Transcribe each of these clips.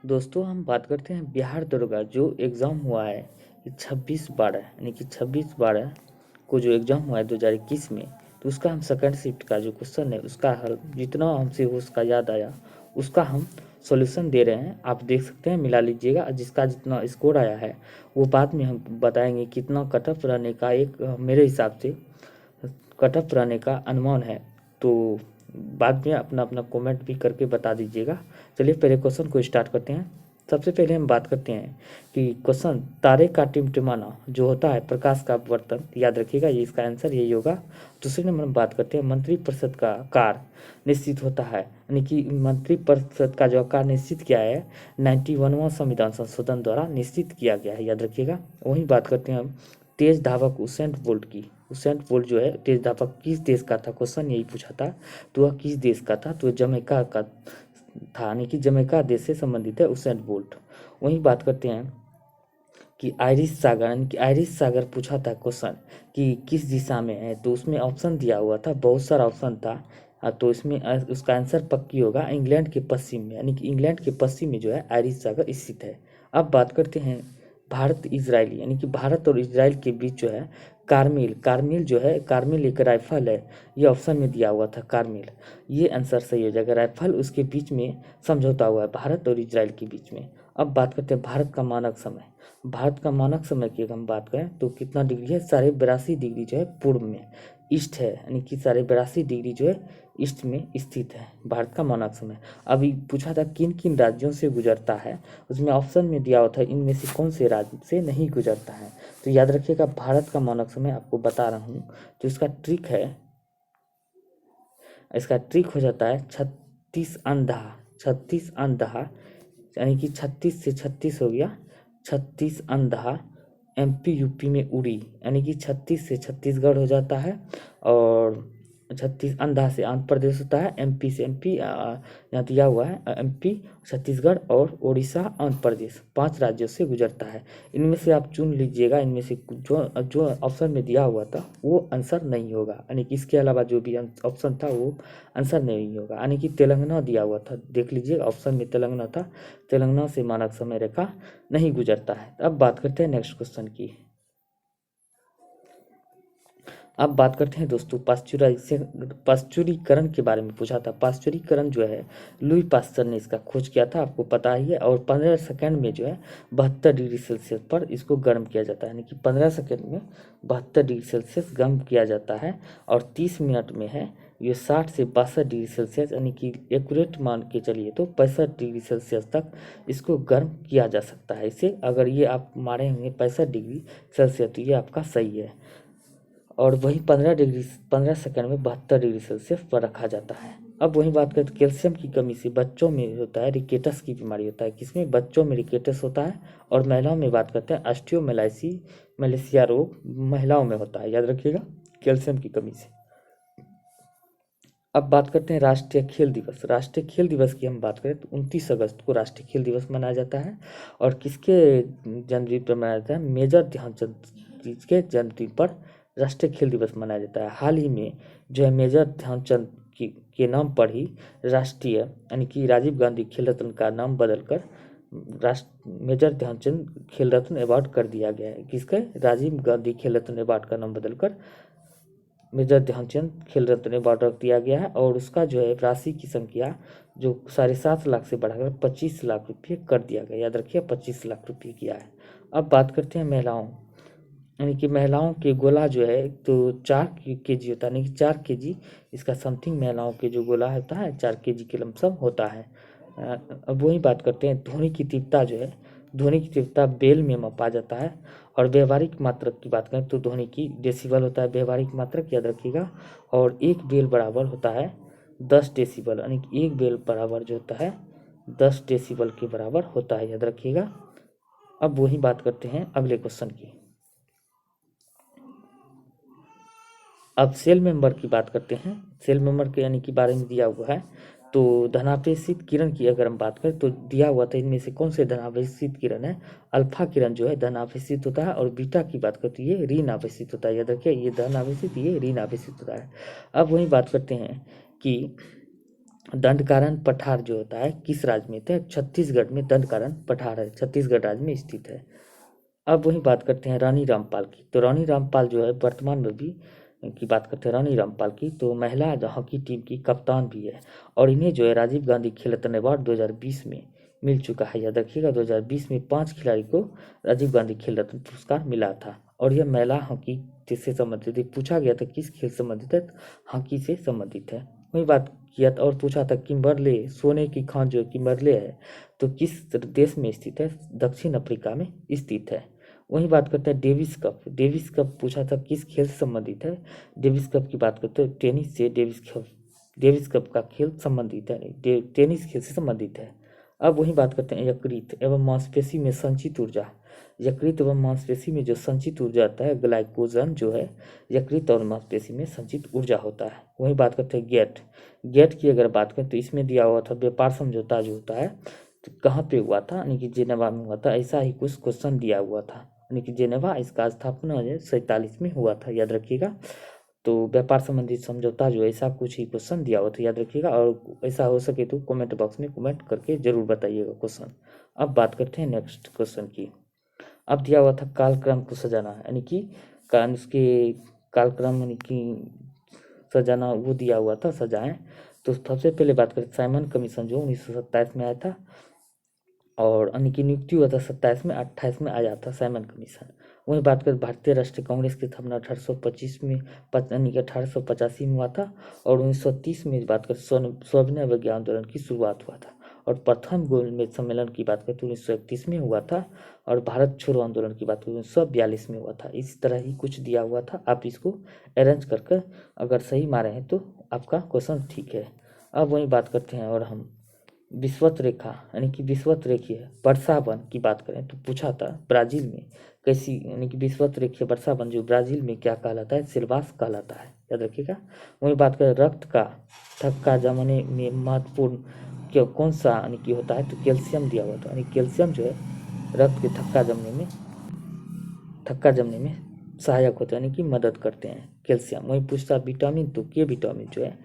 दोस्तों हम बात करते हैं बिहार दरोगा जो एग्ज़ाम हुआ है ये 26/12 यानी कि 26/12 को जो एग्ज़ाम हुआ है 2021 में। तो उसका हम सेकंड शिफ्ट का जो क्वेश्चन है उसका हल जितना हमसे हो उसका याद आया उसका हम सॉल्यूशन दे रहे हैं। आप देख सकते हैं, मिला लीजिएगा। जिसका जितना स्कोर आया है वो बाद में हम बताएंगे कितना कट ऑफ रहने का एक मेरे हिसाब से कट ऑफ रहने का अनुमान है। तो बाद में अपना अपना कमेंट भी करके बता दीजिएगा। चलिए पहले क्वेश्चन को स्टार्ट करते हैं। सबसे पहले हम बात करते हैं कि क्वेश्चन तारे का टिमटिमाना जो होता है प्रकाश का अपवर्तन, याद रखिएगा ये इसका आंसर यही होगा। दूसरे नंबर में बात करते हैं मंत्रिपरिषद का आकार निश्चित होता है, यानी कि मंत्रिपरिषद का जो आकार निश्चित किया है 91वां संविधान संशोधन द्वारा निश्चित किया गया है, याद रखिएगा। वहीं बात करते हैं हम तेज धावक उसेन बोल्ट की। उसेन बोल्ट जो है तेज धावक किस देश का था, क्वेश्चन यही पूछा था। तो वह किस देश का था, तो जमैका का था, यानी कि जमैका देश से संबंधित है उसेन बोल्ट। वहीं बात करते हैं कि आयरिश सागर, यानी कि आयरिश सागर पूछा था क्वेश्चन कि किस दिशा में है। तो उसमें ऑप्शन दिया हुआ था, बहुत सारा ऑप्शन था। तो इसमें उसका आंसर पक्की होगा इंग्लैंड के पश्चिम में, यानी कि इंग्लैंड के पश्चिम में जो है आयरिश सागर स्थित है। अब बात करते हैं भारत इजराइल, यानी कि भारत और इजराइल के बीच जो है कारमिल। कारमिल जो है, कारमिल एक राइफल है, ये ऑप्शन में दिया हुआ था कारमिल। ये आंसर सही हो जाएगा। राइफल उसके बीच में समझौता हुआ है भारत और इजराइल के बीच में। अब बात करते हैं भारत का मानक समय। भारत का मानक समय की अगर हम बात करें तो कितना डिग्री है, 82.5 डिग्री जो है पूर्व में ईस्ट है, यानी कि 82.5 डिग्री जो है ईस्ट में स्थित है भारत का मानक समय। अभी पूछा था किन किन राज्यों से गुजरता है, उसमें ऑप्शन में दिया हुआ था इनमें से कौन से राज्य से नहीं गुजरता है। तो याद रखिएगा भारत का मानक समय आपको बता रहा हूँ। तो इसका ट्रिक है, इसका ट्रिक हो जाता है 36 अंधा। 36 अंधा यानी कि 36 से 36 हो गया, 36 अंधा एमपी यूपी में उड़ी, यानी कि 36 से छत्तीसगढ़ हो जाता है। और 36 अंधा से आंध्र प्रदेश होता है। एमपी से एमपी यहाँ दिया हुआ है एमपी, छत्तीसगढ़ और उड़ीसा, आंध्र प्रदेश, 5 राज्यों से गुजरता है। इनमें से आप चुन लीजिएगा, इनमें से जो जो ऑप्शन में दिया हुआ था वो आंसर नहीं होगा, यानी कि इसके अलावा जो भी ऑप्शन था वो आंसर नहीं होगा। यानी कि तेलंगाना दिया हुआ था, देख लीजिए ऑप्शन में तेलंगाना था। तेलंगाना से मानक समय रेखा नहीं गुजरता है। अब बात करते हैं नेक्स्ट क्वेश्चन की। अब बात करते हैं दोस्तों पाश्चुरीकरण के बारे में पूछा था। पाश्चुरीकरण जो है लुई पास्चर ने इसका खोज किया था, आपको पता ही है। और 15 सेकंड में जो है 72 डिग्री सेल्सियस पर इसको गर्म किया जाता है, यानी कि 15 सेकंड में 72 डिग्री सेल्सियस गर्म किया जाता है। और 30 मिनट में है ये 60 से 62 डिग्री सेल्सियस, यानी कि एक्यूरेट मान के चलिए तो 65 डिग्री सेल्सियस तक इसको गर्म किया जा सकता है। इसे अगर ये आप मारे होंगे 65 डिग्री सेल्सियस तो ये आपका सही है। और वही 15 सेकंड में 72 डिग्री सेल्सियस पर रखा जाता है। अब वही बात करें तो कैल्शियम की कमी से बच्चों में होता है रिकेटस की बीमारी होता है। किसमें, बच्चों में रिकेटस होता है। और महिलाओं में बात करते हैं ऑस्टियोमेलाइसिया रोग महिलाओं में होता है, याद रखिएगा कैल्शियम की कमी से। अब बात करते हैं राष्ट्रीय खेल दिवस। राष्ट्रीय खेल दिवस की हम बात करें तो 29 अगस्त को राष्ट्रीय खेल दिवस मनाया जाता है। और किसके जन्मदिन पर मनाया जाता है, मेजर ध्यानचंद जी के जन्मदिन पर राष्ट्रीय खेल दिवस मनाया जाता है। हाल ही में जो है मेजर ध्यानचंद के नाम पर ही राष्ट्रीय, यानी कि राजीव गांधी खेल रत्न का नाम बदलकर मेजर ध्यानचंद खेल रत्न अवार्ड कर दिया गया है। किसका, राजीव गांधी खेल रत्न अवार्ड का नाम बदलकर मेजर ध्यानचंद खेल रत्न अवार्ड रख दिया गया है। और उसका जो है राशि की संख्या जो 7.5 लाख से बढ़ाकर 25 लाख रुपये कर दिया गया, याद रखिए 25 लाख रुपये किया है। अब बात करते हैं महिलाओं, यानी कि महिलाओं के गोला जो है तो 4 kg होता है, यानी कि 4 kg इसका समथिंग महिलाओं के जो गोला होता है 4 kg के लमसम होता है। अब वही बात करते हैं ध्वनि की तीव्रता जो है, ध्वनि की तीव्रता बेल में मापा जाता है। और व्यवहारिक मात्रक की बात करें तो ध्वनि की डेसिबल होता है व्यवहारिक मात्रक, याद रखिएगा। और एक बेल बराबर होता है 10 डेसिबल, यानी कि एक बेल बराबर जो होता है 10 डेसिबल के बराबर होता है, याद रखिएगा। अब वही बात करते हैं अगले क्वेश्चन की। अब सेल मेंबर की बात करते हैं। सेल मेंबर के यानी कि बारे में दिया हुआ है। तो धनावेशित किरण की अगर हम बात करें तो दिया हुआ था इनमें से कौन से धनावेशित किरण है। अल्फा किरण जो है धनावेशित होता है, और बीटा की बात करते हैं ये ऋण आवेशित होता है, याद रखिए ये धनावेशित ये ऋण आवेशित होता है। अब वही बात करते हैं कि दंडकारण्य पठार जो होता है किस राज्य में था? छत्तीसगढ़ में दंडकारण्य पठार है, छत्तीसगढ़ राज्य में स्थित है। अब वही बात करते हैं रानी रामपाल की। तो रानी रामपाल जो है वर्तमान में भी की बात करते हैं रानी रामपाल की, तो महिला हॉकी टीम की कप्तान भी है और इन्हें जो है राजीव गांधी खेल रत्न अवार्ड 2020 में मिल चुका है। याद रखिएगा 2020 में 5 खिलाड़ी को राजीव गांधी खेल रत्न पुरस्कार मिला था और यह महिला हॉकी से संबंधित है। पूछा गया था किस खेल से संबंधित है? हॉकी से संबंधित है। वही बात किया था और पूछा था किम्बरले सोने की खान जो किम्बरले है तो किस देश में स्थित है? दक्षिण अफ्रीका में स्थित है। वही बात करते हैं डेविस कप। डेविस कप पूछा था किस खेल से संबंधित है? डेविस कप की बात करते हैं टेनिस से डेविस कप का खेल संबंधित है, टेनिस खेल से संबंधित है। अब वही बात करते हैं यकृत एवं मांसपेशी में संचित ऊर्जा। यकृत एवं मांसपेशी में जो संचित ऊर्जा आता है ग्लाइकोजन जो है यकृत और मांसपेशी में संचित ऊर्जा होता है। वही बात करते हैं गेट। गेट की अगर बात करें तो इसमें दिया हुआ था व्यापार समझौता जो होता है तो कहाँ पे हुआ था? यानी कि जेनेवा में हुआ था। ऐसा ही कुछ क्वेश्चन दिया हुआ था, यानी कि जेनेवा इसका स्थापना 1947 में हुआ था, याद रखिएगा। तो व्यापार संबंधित समझौता जो ऐसा कुछ ही क्वेश्चन दिया हुआ था, याद रखिएगा। और ऐसा हो सके तो कमेंट बॉक्स में कमेंट करके जरूर बताइएगा क्वेश्चन। अब बात करते हैं नेक्स्ट क्वेश्चन की। अब दिया हुआ था कालक्रम को सजाना, यानी कि उसके कालक्रम यानी कि सजाना वो दिया हुआ था, सजाएं। तो सबसे पहले बात करें साइमन कमीशन जो 1927 में आया था और यानी कि नियुक्ति हुआ था 27 में, 28 में आया था साइमन कमीशन। वही बात करें भारतीय राष्ट्रीय कांग्रेस की स्थापना 1825 में यानी कि 1885 में हुआ था और 1930 में बात करें सविनय अवज्ञा आंदोलन की शुरुआत हुआ था और प्रथम गोलमेज सम्मेलन की बात करें तो 1931 में हुआ था और भारत छोड़ो आंदोलन की बात करें 1942 में हुआ था। इस तरह ही कुछ दिया हुआ था, आप इसको अरेंज करके अगर सही मारे हैं तो आपका क्वेश्चन ठीक है। अब वही बात करते हैं और हम विषुवत रेखा यानी कि विषुवत रेखीय वर्षावन की बात करें तो पूछा था ब्राजील में कैसी यानी कि विषुवत रेखीय वर्षावन जो ब्राजील में क्या कहलाता है? सिल्वास कहलाता है, याद रखिएगा। वही बात करें रक्त का थक्का जमाने में महत्वपूर्ण क्यों कौन सा यानी कि होता है? तो कैल्शियम दिया हुआ था, यानी कैल्शियम जो है रक्त के थक्का जमने में सहायक होते हैं यानी कि मदद करते हैं कैल्शियम। वही पूछता विटामिन तो के विटामिन जो है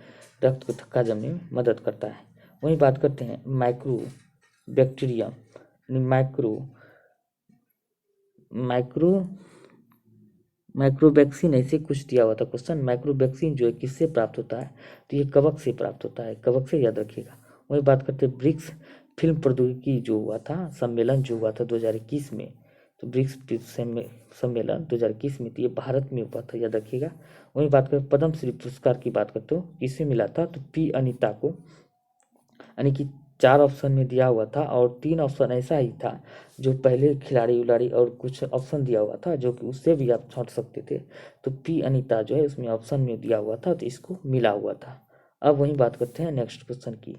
रक्त को थक्का जमने में मदद करता है। वही बात करते हैं माइक्रो बैक्टीरियम माइक्रोवैक्सीन ऐसे कुछ दिया हुआ था क्वेश्चन। माइक्रोवैक्सीन जो है किससे प्राप्त होता है? तो ये कवक से प्राप्त होता है, कवक से, याद रखिएगा। वही बात करते हैं ब्रिक्स फिल्म प्रौद्योगिकी जो हुआ था सम्मेलन जो हुआ था 2021 में, तो ब्रिक्स सम्मेलन 2021 में, तो ये भारत में हुआ था, याद रखिएगा। वही बात करें पद्मश्री पुरस्कार की बात करते हो किसे मिला था? तो पी अनीता को, यानी कि 4 ऑप्शन में दिया हुआ था और 3 ऑप्शन ऐसा ही था जो पहले खिलाड़ी उलाड़ी और कुछ ऑप्शन दिया हुआ था जो कि उससे भी आप छांट सकते थे। तो पी अनीता जो है उसमें ऑप्शन में दिया हुआ था तो इसको मिला हुआ था। अब वही बात करते हैं नेक्स्ट क्वेश्चन की।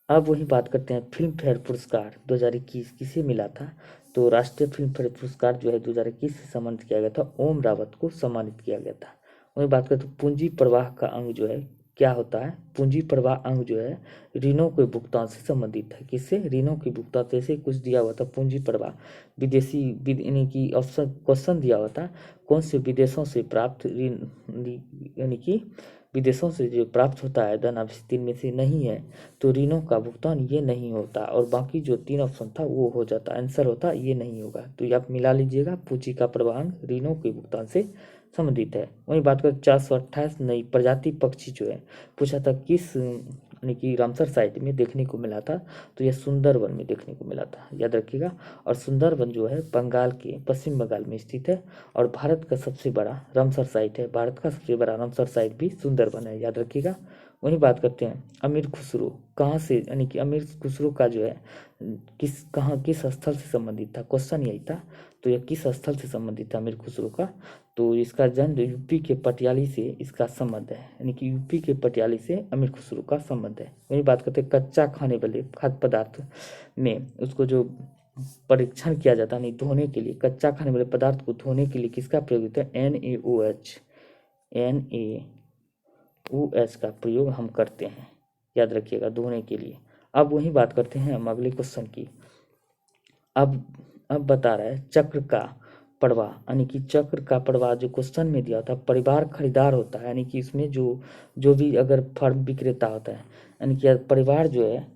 अब वही बात करते हैं फिल्म फेयर पुरस्कार 2021 किसे मिला था? तो राष्ट्रीय फिल्म फेयर पुरस्कार जो है 2021 से सम्मानित किया गया था, ओम रावत को सम्मानित किया गया था। वही बात करते हैं पूंजी प्रवाह का अंग जो है क्या होता है? पूंजी प्रवाह अंग जो है ऋणों के भुगतान से संबंधित है। किससे? ऋणों के भुगतान से। ऐसे कुछ दिया हुआ था पूंजी प्रवाह विदेशी यानी कि ऑप्शन क्वेश्चन दिया हुआ था कौन से विदेशों से प्राप्त ऋण यानी कि विदेशों से जो प्राप्त होता है धन आवश्यक में से नहीं है तो ऋणों का भुगतान ये नहीं होता और बाकी जो 3 ऑप्शन था वो हो जाता, आंसर होता ये नहीं होगा। तो ये आप मिला लीजिएगा, पूंजी का प्रवाह ऋणों के भुगतान से संबंधित है। वही बात करें 428 नई प्रजाति पक्षी जो है पूछा था किस यानी कि रामसर साइट में देखने को मिला था? तो यह सुंदरवन में देखने को मिला था, याद रखिएगा। और सुंदरवन जो है बंगाल के पश्चिम बंगाल में स्थित है और भारत का सबसे बड़ा रामसर साइट है। भारत का सबसे बड़ा रामसर साइट भी सुंदरवन है, याद रखिएगा। वही बात करते हैं अमीर खुसरो कहाँ से यानी कि अमीर खुसरो का जो है किस स्थल से संबंधित था? क्वेश्चन यही था। तो यह किस स्थल से संबंधित था अमीर खुसरो का? तो इसका जन्म यूपी के पटियाली से इसका संबंध है, यानी कि यूपी के पटियाली से अमीर खुसरो का संबंध है। वही बात करते हैं कच्चा खाने वाले खाद्य पदार्थ में उसको जो परीक्षण किया जाता है नहीं धोने के लिए, कच्चा खाने वाले पदार्थ को धोने के लिए किसका प्रयोग होता है? NaOH का प्रयोग हम करते हैं, याद रखिएगा, धोने के लिए। अब वही बात करते हैं हम अगले क्वेश्चन की। अब बता रहा है चक्र का प्रवाह, यानी कि चक्र का प्रवाह जो क्वेश्चन में दिया होता है, परिवार खरीदार होता है, यानी कि इसमें जो भी अगर फर्म विक्रेता होता है, यानी कि परिवार जो है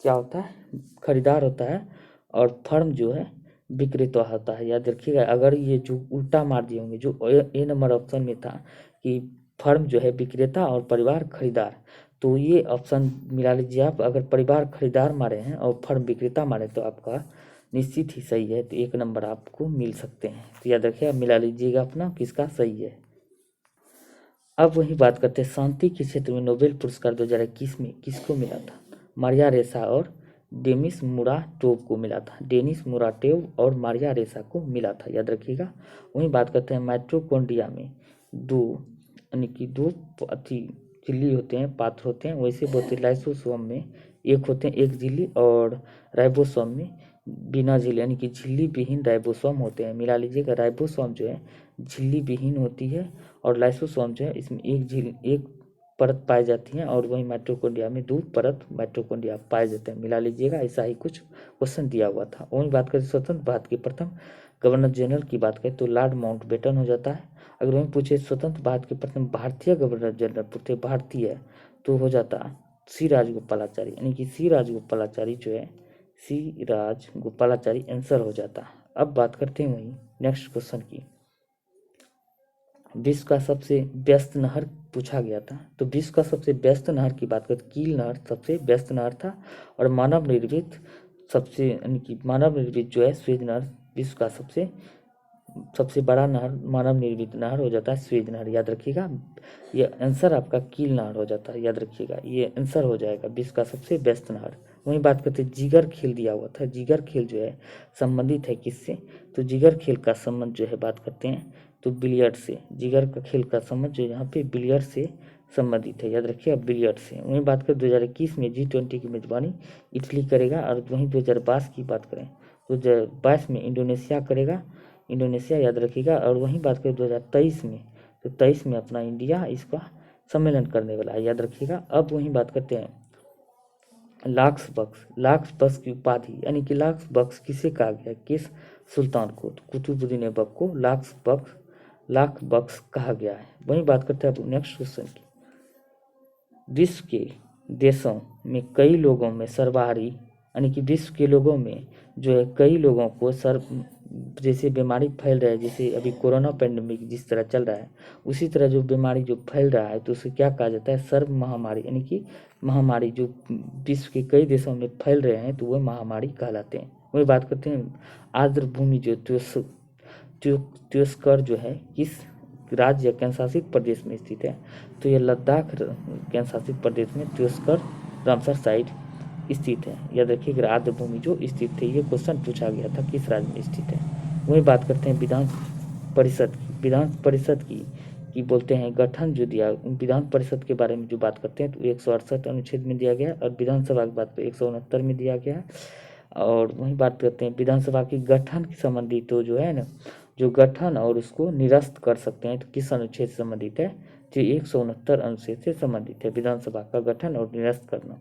क्या होता है, खरीदार होता है, और फर्म जो है विक्रेता होता है। याद रखिएगा, अगर ये जो उल्टा मार दिए होंगे, जो ए नंबर ऑप्शन में था कि फर्म जो है विक्रेता और परिवार खरीदार, तो ये ऑप्शन मिला लीजिए आप। अगर परिवार खरीदार मारे हैं और फर्म विक्रेता मारे तो आपका निश्चित ही सही है, तो 1 नंबर आपको मिल सकते हैं। तो याद रखिए, आप मिला लीजिएगा अपना किसका सही है। अब वही बात करते हैं, शांति के क्षेत्र में नोबेल पुरस्कार 2021 में किसको मिला था? मारिया रेसा और डेनिस मुराटोव को मिला था। डेनिस मुराटोव और मारिया रेसा को मिला था, याद रखिएगा। वही बात करते हैं, माइटोकॉन्ड्रिया में दो, यानी कि दो झिल्ली होते हैं, पात्र होते हैं, वैसे बोलते हैं लाइसोसोम में एक होते हैं, एक झिल्ली, और राइबोसोम में बिना झिल्ली, यानी कि झिल्ली विहीन राइबोसोम होते हैं। मिला लीजिएगा, राइबोसोम जो है झिल्ली विहीन होती है, और लाइसोसोम जो है इसमें एक परत पाई जाती है, और वही माइटोकॉन्ड्रिया में 2 परत माइटोकॉन्ड्रिया पाए जाते हैं। मिला लीजिएगा, ऐसा ही कुछ क्वेश्चन दिया हुआ था। वही बात करें स्वतंत्र भारत के प्रथम गवर्नर जनरल की बात करें तो लॉर्ड माउंटबेटन हो जाता है। अगर वहीं पूछे स्वतंत्र भारत के प्रथम भारतीय गवर्नर जनरल पूछे भारतीय, तो हो जाता सी राजगोपालाचारी, यानी कि सी राजगोपालाचारी जो है, सी राजगोपालाचारी आंसर हो जाता। अब बात करते हैं वही नेक्स्ट क्वेश्चन की। विश्व का सबसे व्यस्त नहर पूछा गया था, तो विश्व का सबसे व्यस्त नहर की बात करें, कील नहर सबसे व्यस्त नहर था, और मानव निर्मित सबसे, यानी कि मानव निर्मित जो है स्वेज नहर, विश्व का सबसे बड़ा नहर, मानव निर्मित नहर हो जाता है स्वेज नहर। याद रखिएगा, ये आंसर आपका कील नहर हो जाता है। याद रखिएगा, ये आंसर हो जाएगा विश्व का सबसे व्यस्त नहर। वहीं बात करते हैं, जिगर खेल दिया हुआ था। जिगर खेल जो है संबंधित है किससे? तो जिगर खेल का संबंध जो है बात करते हैं तो बिलियर्ड से। जिगर का खेल का संबंध जो यहाँ पे बिलियर्ड से संबंधित है। याद रखिए, अब बिलियर्ड से। वहीं बात करें 2021 में G20 की मेजबानी इटली करेगा, और वहीं 2022 की बात करें तो 2022 में इंडोनेशिया करेगा, इंडोनेशिया, याद रखिएगा। और वहीं बात करें 2023 में, तो 23 में अपना इंडिया इसका सम्मेलन करने वाला है, याद रखिएगा। अब वहीं बात करते हैं लाक्स बख्श की उपाधि, यानी कि लाक्स बख्श किसे कहा गया, किस सुल्तान को? तो कुतुबुद्दीन ऐबक को लाख बख्श कहा गया है। वहीं बात करते हैं अब नेक्स्ट क्वेश्चन की। विश्व के देशों में कई लोगों में सर्वहारी, यानी कि विश्व के लोगों में जो है कई लोगों को जैसे बीमारी फैल रहा है, जैसे अभी कोरोना पैंडेमिक जिस तरह चल रहा है, उसी तरह जो बीमारी जो फैल रहा है तो उसे क्या कहा जाता है? सर्व महामारी, यानी कि महामारी जो विश्व के कई देशों में फैल रहे हैं तो वह महामारी कहलाते हैं। वही बात करते हैं, आर्द्र भूमि जो त्योस्कर जो है किस राज्य या केंद्रशासित प्रदेश में स्थित है? तो यह लद्दाख केंद्रशासित प्रदेश में त्योस्कर रामसर साइट स्थित है। याद रखिए, आर्द्र भूमि जो स्थित है, ये क्वेश्चन पूछा गया था किस राज्य में स्थित है। वही बात करते हैं विधान परिषद की बोलते हैं गठन जो दिया, विधान परिषद के बारे में जो बात करते हैं तो 168 अनुच्छेद में दिया गया, और विधानसभा की बात 169 में दिया गया। और वही बात करते हैं विधानसभा की गठन की संबंधित, तो जो है ना, जो गठन और उसको निरस्त कर सकते हैं तो किस अनुच्छेद से संबंधित है? जो 169 अनुच्छेद से संबंधित है, विधानसभा का गठन और निरस्त करना।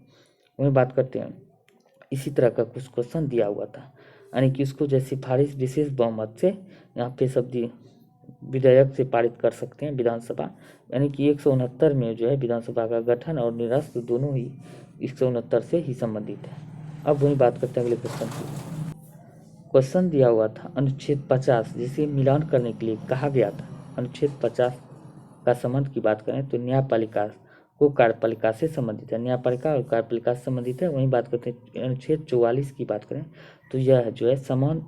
वही बात करते हैं, इसी तरह का कुछ क्वेश्चन दिया हुआ था, यानी कि उसको जैसे सिफारिश विशेष बहुमत से यहाँ पे शब्दी विधेयक से पारित कर सकते हैं विधानसभा, यानी कि 169 में जो है विधानसभा का गठन और निरस्त दोनों ही 169 से ही संबंधित है। अब वही बात करते हैं अगले क्वेश्चन की। क्वेश्चन दिया हुआ था अनुच्छेद 50 जिसे मिलान करने के लिए कहा गया था। अनुच्छेद 50 का संबंध की बात करें तो न्यायपालिका को कार्यपालिका से संबंधित है, न्यायपालिका और कार्यपालिका से संबंधित है। वहीं बात करते हैं अनुच्छेद 44 की बात करें तो यह जो है समान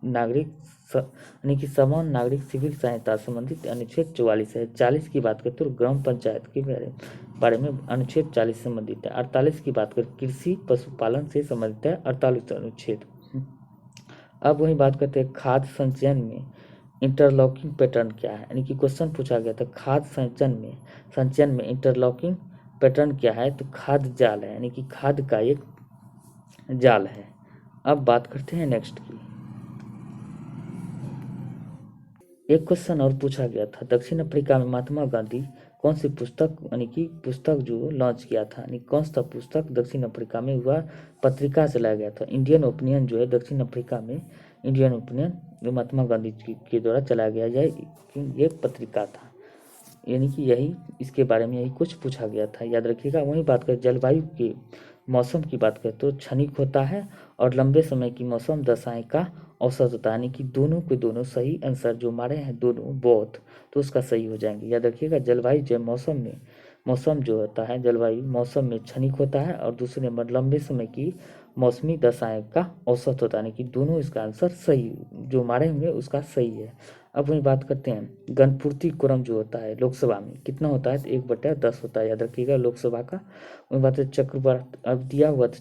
नागरिक, यानी कि समान नागरिक सिविल सहायता संबंधित अनुच्छेद 44 है। 40 की बात करें तो ग्राम पंचायत के बारे में अनुच्छेद 40 संबंधित है। 48 की बात करें कृषि पशुपालन से संबंधित है, 48 अनुच्छेद। अब वही बात करते हैं खाद्य संचयन में इंटरलॉकिंग पैटर्न क्या है, यानी कि क्वेश्चन पूछा गया था खाद्य संचयन में इंटरलॉकिंग पैटर्न क्या है? तो खाद्य जाल है, यानी कि खाद्य का एक जाल है। अब बात करते हैं नेक्स्ट की। एक क्वेश्चन और पूछा गया था, दक्षिण अफ्रीका में महात्मा गांधी कौन सी पुस्तक यानी कि पुस्तक जो लॉन्च किया था, यानी कौन सा पुस्तक दक्षिण अफ्रीका में हुआ पत्रिका चलाया गया था। इंडियन ओपिनियन जो है दक्षिण अफ्रीका में इंडियन ओपिनियन जो महात्मा गांधी जी के द्वारा चलाया गया ये पत्रिका था। यानी कि यही इसके बारे में यही कुछ पूछा गया था, याद रखिएगा। वहीं बात करें जलवायु के मौसम की बात करें तो क्षणिक होता है और लंबे समय की मौसम दशाएं का औसत होता है, यानी कि दोनों के दोनों सही आंसर जो हमारे हैं दोनों बोथ, तो उसका सही हो जाएंगे। याद रखिएगा जलवायु जो मौसम जो होता है जलवायु मौसम में क्षणिक होता है और दूसरे नंबर लंबे समय की मौसमी दशाएं का औसत होता है, यानी कि दोनों इसका आंसर सही जो हमारे होंगे उसका सही है। अब वही बात करते हैं गणपूर्ति क्रम जो होता है लोकसभा में कितना होता है, तो 1/10 होता है, याद रखिएगा लोकसभा का। वही बात है चक्रवात, अब दिया हुआ था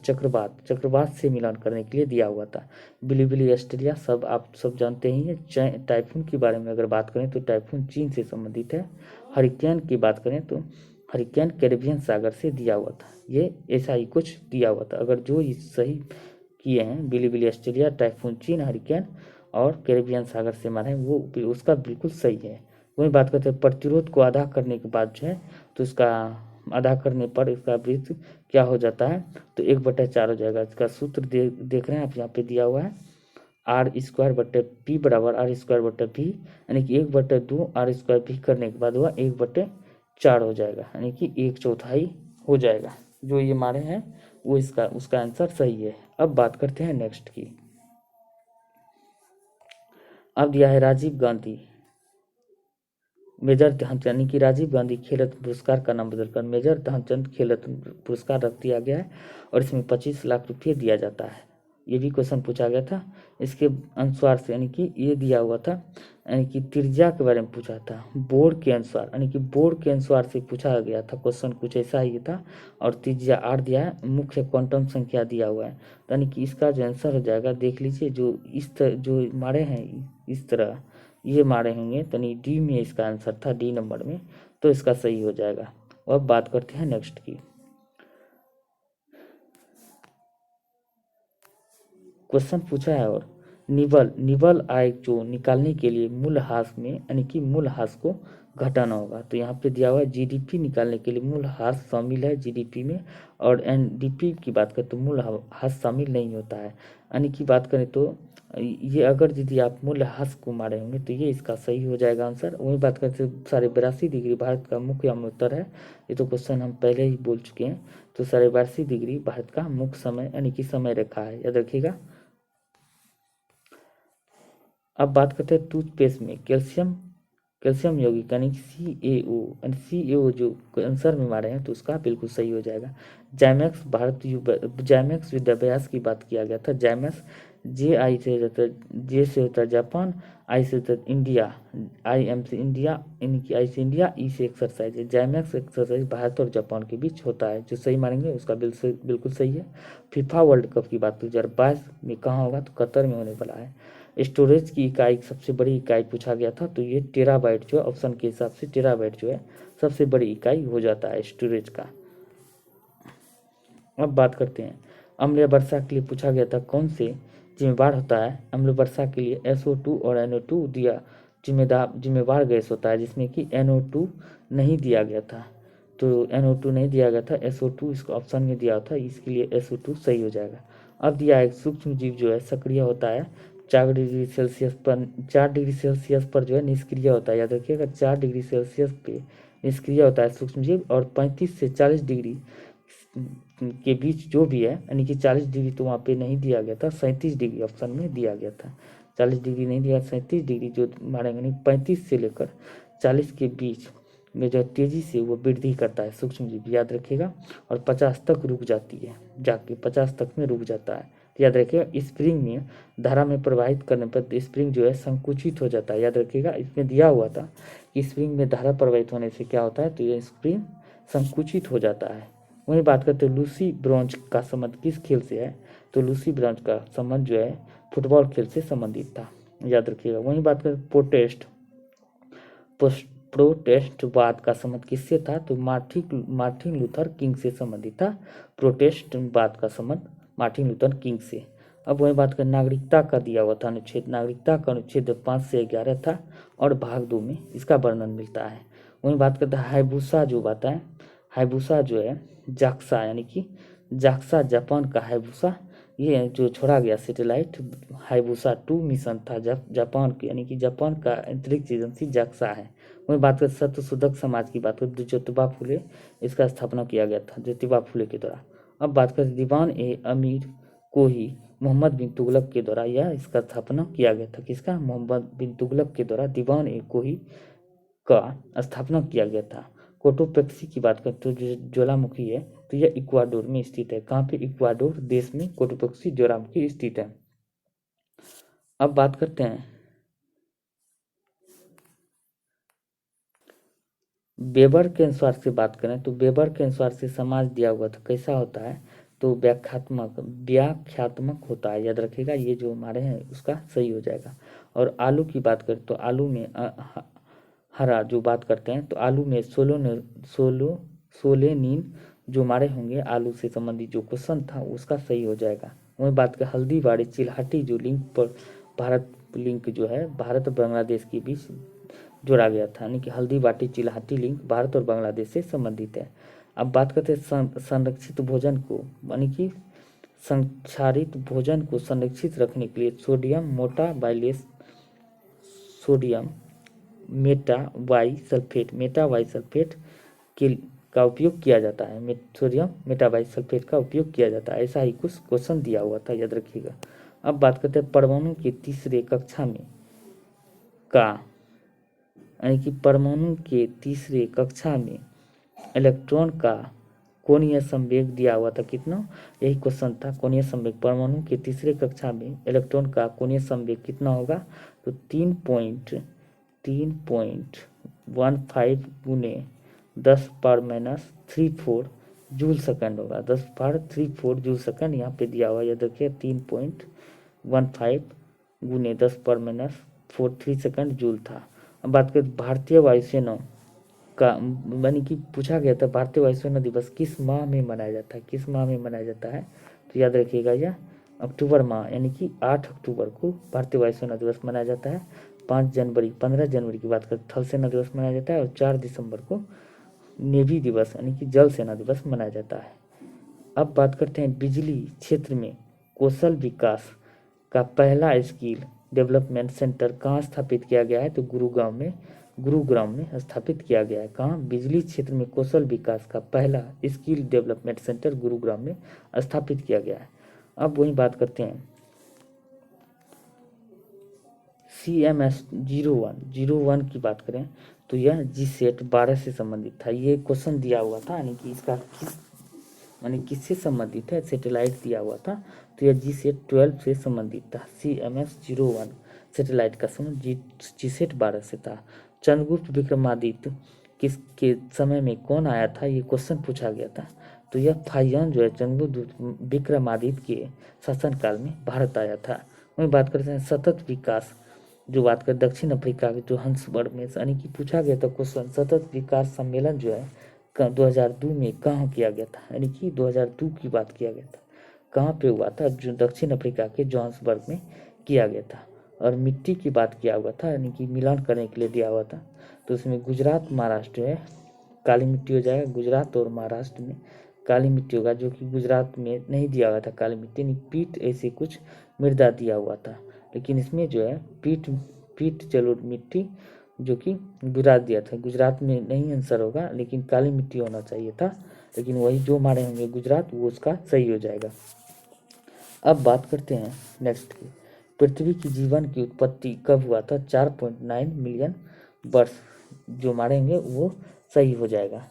चक्रवात से मिलान करने के लिए दिया हुआ था। बिलिबिली ऑस्ट्रेलिया सब आप सब जानते ही हैं। टाइफून के बारे में अगर बात करें तो टाइफून चीन से संबंधित है। हरिकेन की बात करें तो हरिकेन कैरेबियन सागर से दिया हुआ था। ये ऐसा ही कुछ दिया हुआ था। अगर जो ये सही किए हैं बिलिबिली ऑस्ट्रेलिया, टाइफून चीन, हरिकेन और कैरेबियन सागर से मारे वो उसका बिल्कुल सही है। वही बात करते हैं प्रतिरोध को आधा करने के बाद जो है तो इसका आधा करने पर इसका वृत्त क्या हो जाता है, तो 1/4 हो जाएगा। इसका सूत्र देख रहे हैं आप यहाँ पे दिया हुआ है r² बराबर r²भी, यानी कि 1/2 r² करने के बाद वह 1/4 हो जाएगा, यानी कि 1/4 हो जाएगा। जो ये हमारे हैं वो उसका आंसर सही है। अब बात करते हैं नेक्स्ट की। अब दिया है राजीव गांधी मेजर ध्यानचंद, यानी कि राजीव गांधी खेल रत्न पुरस्कार का नाम बदलकर मेजर ध्यानचंद खेल रत्न पुरस्कार रख दिया गया है और इसमें 25 लाख रुपये दिया जाता है। ये भी क्वेश्चन पूछा गया था इसके अनुसार से, यानी कि ये दिया हुआ था, यानी कि त्रिज्या के बारे में पूछा था बोर्ड के अनुसार, यानी कि बोर्ड के अनुसार से पूछा गया था क्वेश्चन कुछ ऐसा ही था। और त्रिज्या 8 दिया है, मुख्य क्वांटम संख्या दिया हुआ है, यानी कि इसका जो आंसर हो जाएगा देख लीजिए जो इस तरह जो मारे हैं इस तरह ये मारे होंगे, तो नहीं डी में इसका आंसर था, डी नंबर में, तो इसका सही हो जाएगा। अब बात करते हैं नेक्स्ट की। क्वेश्चन पूछा है और निवल आय जो निकालने के लिए मूल्यह्रास में यानी कि मूल्यह्रास को घटाना होगा, तो यहाँ पे दिया हुआ है जीडीपी निकालने के लिए मूल्यह्रास शामिल है जीडीपी में, और एनडीपी की बात करें तो मूल्यह्रास शामिल नहीं होता है। यानी कि बात करें तो ये अगर यदि आप मूल्यह्रास को मारे होंगे तो ये इसका सही हो जाएगा आंसर। वही बात करते 82.5 डिग्री भारत का मुख्य अमृतर है, ये तो क्वेश्चन हम पहले ही बोल चुके हैं। तो 82.5 डिग्री भारत का मुख्य समय यानी कि समय रेखा है, याद रखिएगा। अब बात करते हैं टूथपेस्ट में कैल्शियम यौगिक यानी CaO जो आंसर में मारे हैं तो उसका बिल्कुल सही हो जाएगा। जाइमैक्स विद्याभ्यास की बात किया गया था। जाइमैक्स जे से होता है जापान, आई से होता है इंडिया, IM से इंडिया, इनकी आई से इंडिया, ई से एक्सरसाइज है। जाइमैक्स एक्सरसाइज भारत और जापान के बीच होता है, जो सही मानेंगे उसका बिल्कुल सही है। फीफा वर्ल्ड कप की बात 2022 में कहाँ होगा, तो कतर में होने वाला है। स्टोरेज की इकाई सबसे बड़ी इकाई पूछा गया था, तो ये टेराबाइट जो है ऑप्शन के हिसाब से टेराबाइट जो है सबसे बड़ी इकाई हो जाता है स्टोरेज का। अब बात करते हैं अम्लीय वर्षा के लिए पूछा गया था कौन से जिम्मेवार होता है। अम्लीय वर्षा के लिए SO2 और NO2 दिया जिम्मेवार गैस होता है, जिसमें कि NO2 नहीं दिया गया था, तो NO2 नहीं दिया गया था, SO2 इसको ऑप्शन में दिया था, इसके लिए SO2 सही हो जाएगा। अब दिया है सूक्ष्म जीव जो है सक्रिय होता है 4 डिग्री सेल्सियस पर जो है निष्क्रिय होता है, याद रखिएगा 4 डिग्री सेल्सियस पे निष्क्रिय होता है सूक्ष्म जीव, और 35 से 40 डिग्री के बीच जो भी है, यानी कि 40 डिग्री तो वहाँ पे नहीं दिया गया था, 37 डिग्री ऑप्शन में दिया गया था। 40 डिग्री नहीं दिया, 37 डिग्री जो मारेंगे नहीं, 35 से लेकर 40 के बीच में जो तेजी से वो वृद्धि करता है सूक्ष्म जीव, याद रखिएगा, और 50 तक रुक जाती है, जाके 50 तक में रुक जाता है। याद रखिएगा स्प्रिंग में धारा में प्रवाहित करने पर स्प्रिंग जो है संकुचित हो जाता है, याद रखिएगा इसमें दिया हुआ था कि स्प्रिंग में धारा प्रवाहित होने से क्या होता है, तो ये स्प्रिंग संकुचित हो जाता है। वहीं बात करते हैं लूसी ब्रॉन्ज का संबंध किस खेल से है, तो लूसी ब्रॉन्ज का संबंध जो है फुटबॉल खेल से संबंधित था, याद रखिएगा। वहीं बात करें प्रोटेस्टवाद का संबंध किससे था, तो मार्टिन लूथर किंग से संबंधित था। प्रोटेस्टवाद का संबंध मार्टिन लूथर किंग से। अब वही बात करें नागरिकता का दिया हुआ था अनुच्छेद, नागरिकता का अनुच्छेद 5 से 11 था और भाग 2 में इसका वर्णन मिलता है। वहीं बात करते हैं हाइबुसा जो बात है, हाइबुसा जो है जाक्सा, यानी कि जाक्सा जापान का हाइबुसा, ये जो छोड़ा गया सैटेलाइट हाइबुसा 2 मिशन था जापान की, यानी कि जापान का अंतरिक्ष एजेंसी जाक्सा है। वहीं बात करें सत्यशोधक समाज की बात करें तो ज्योतिबा फुले इसका स्थापना किया गया था, ज्योतिबा फुले के द्वारा। अब बात करें दीवान ए अमीर को ही मोहम्मद बिन तुगलक के द्वारा यह इसका स्थापना किया गया था। किसका? मोहम्मद बिन तुगलक के द्वारा दीवान ए कोही का स्थापना किया गया था। कोटोपेक्सी की बात करें तो जो ज्वालामुखी है तो यह इक्वाडोर में स्थित है। कहाँ पे? इक्वाडोर देश में कोटोपेक्सी ज्वालामुखी स्थित है। अब बात करते हैं वेबर के अनुसार से बात करें तो वेबर के अनुसार से समाज दिया हुआ था कैसा होता है तो व्याख्यात्मक होता है। याद रखिएगा, ये जो हमारे हैं उसका सही हो जाएगा। और आलू की बात करें तो आलू में हरा जो बात करते हैं तो आलू में सोलेनिन जो हमारे होंगे आलू से संबंधित जो क्वेश्चन था उसका सही हो जाएगा। वही बात करें हल्दीबाड़ी चिल्हाटी जो लिंक पर भारत लिंक जो है भारत और बांग्लादेश के बीच जोड़ा गया था, यानी कि हल्दीबाटी चिल्हाटी लिंक भारत और बांग्लादेश से संबंधित है। अब बात करते हैं संरक्षित भोजन को, यानी कि संक्षारित भोजन को संरक्षित रखने के लिए सोडियम मेटावाई सल्फेट का उपयोग किया जाता है। सोडियम मेटावाई सल्फेट का उपयोग किया जाता है, ऐसा ही कुछ क्वेश्चन दिया हुआ था, याद रखिएगा। अब बात करते हैं परमाणु के तीसरे कक्षा में का, यानी कि परमाणु के तीसरे कक्षा में इलेक्ट्रॉन का कोणीय संवेग दिया हुआ था कितना? यही क्वेश्चन था, कोणीय संवेग परमाणु के तीसरे कक्षा में इलेक्ट्रॉन का कोणीय संवेग कितना होगा तो 3.15 गुने 10⁻³ जूल सेकंड होगा। 10⁻³ जूल सेकंड यहाँ पे दिया हुआ, याद रखिए 3.15 गुने 10⁻⁴ सेकंड जूल था। अब बात करें भारतीय वायुसेना का, यानी कि पूछा गया था भारतीय वायुसेना दिवस किस माह में मनाया जाता है, किस माह में मनाया जाता है तो याद रखिएगा यह अक्टूबर माह, यानी कि 8 अक्टूबर को भारतीय वायुसेना दिवस मनाया जाता है। 15 जनवरी की बात करें थल सेना दिवस मनाया जाता है और 4 दिसंबर को नेवी दिवस यानी कि जल सेना दिवस मनाया जाता है। अब बात करते हैं बिजली क्षेत्र में कौशल विकास का पहला स्किल डेवलपमेंट सेंटर कहाँ स्थापित किया गया है तो गुरुग्राम में स्थापित किया गया है। कहाँ? बिजली क्षेत्र में कौशल विकास का पहला स्किल डेवलपमेंट सेंटर गुरुग्राम में स्थापित किया गया है। अब वही बात करते हैं CMS 01 की बात करें तो यह GSET 12 से संबंधित था। ये क्वेश्चन दिया हुआ था, यानी कि इसका किससे संबंधित है, सैटेलाइट दिया हुआ था तो यह GSET 12 से संबंधित था। CMS 01 सैटेलाइट का संबंध GSET 12 से था। चंद्रगुप्त विक्रमादित्य किसके समय में कौन आया था, ये क्वेश्चन पूछा गया था तो यह फाहियान जो है चंद्रगुप्त विक्रमादित्य के शासनकाल में भारत आया था। वहीं बात करते हैं सतत विकास जो बात करें दक्षिण अफ्रीका के जोहान्सबर्ग में, यानी कि पूछा गया था क्वेश्चन सतत विकास सम्मेलन जो है 2002 में कहाँ किया गया था, यानी कि 2002 की बात किया गया था। कहाँ पे हुआ था? जो दक्षिण अफ्रीका के जोहान्सबर्ग में किया गया था। और मिट्टी की बात किया हुआ था, यानी कि मिलान करने के लिए दिया हुआ था तो उसमें गुजरात महाराष्ट्र जो है काली मिट्टी हो जाएगा, गुजरात और महाराष्ट्र में काली मिट्टी होगा, जो कि गुजरात में नहीं दिया हुआ था काली मिट्टी, नहीं पीठ ऐसे कुछ मृदा दिया हुआ था, लेकिन इसमें जो है पीठ जलोढ़ मिट्टी जो कि गुजरात दिया था। गुजरात में नहीं आंसर होगा, लेकिन काली मिट्टी होना चाहिए था, लेकिन वही जो हमारे होंगे गुजरात वो उसका सही हो जाएगा। अब बात करते हैं नेक्स्ट की, पृथ्वी की जीवन की उत्पत्ति कब हुआ था? 4.9 मिलियन वर्ष जो मारेंगे वो सही हो जाएगा।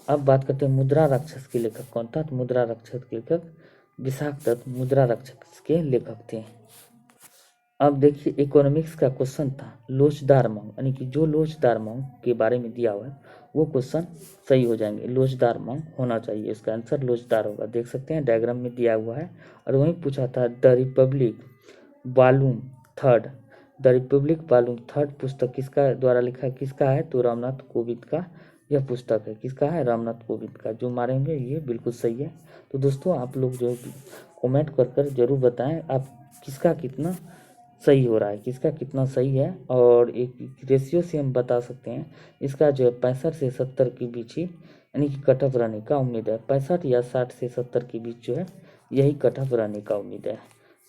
अब बात करते हैं मुद्रा राक्षस के लेखक कौन था तो मुद्रा राक्षस के लेखक विशाख दत्त मुद्रा राक्षस के लेखक थे। अब देखिए इकोनॉमिक्स का क्वेश्चन था लोचदार मांग, यानी कि जो लोचदार मांग के बारे में दिया हुआ है वो क्वेश्चन सही हो जाएंगे। लोचदार मांग होना चाहिए, इसका आंसर लोचदार होगा, देख सकते हैं डायग्राम में दिया हुआ है। और वहीं पूछा था द रिपब्लिक वॉल्यूम 3 पुस्तक किसका द्वारा लिखा, किसका है तो रामनाथ कोविंद का यह पुस्तक है। किसका है? रामनाथ कोविंद का। जो मारेंगे ये बिल्कुल सही है। तो दोस्तों आप लोग जो कमेंट कर जरूर बताएं आप किसका कितना सही हो रहा है, किसका कितना सही है, और एक रेशियो से हम बता सकते हैं इसका जो है 65 से 70 के बीच ही यानी कि कट ऑफ रहने का उम्मीद है। 65 या 60 से 70 के बीच जो है यही कट ऑफ रहने का उम्मीद है।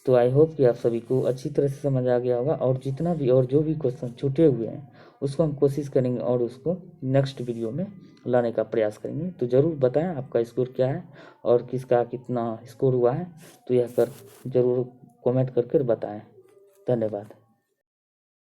तो आई होप कि आप सभी को अच्छी तरह से समझ आ गया होगा, और जितना भी और जो भी क्वेश्चन छूटे हुए हैं उसको हम कोशिश करेंगे और उसको नेक्स्ट वीडियो में लाने का प्रयास करेंगे। तो ज़रूर बताएं आपका स्कोर क्या है और किसका कितना स्कोर हुआ है, तो यह कर ज़रूर कमेंट करके बताएं। धन्यवाद।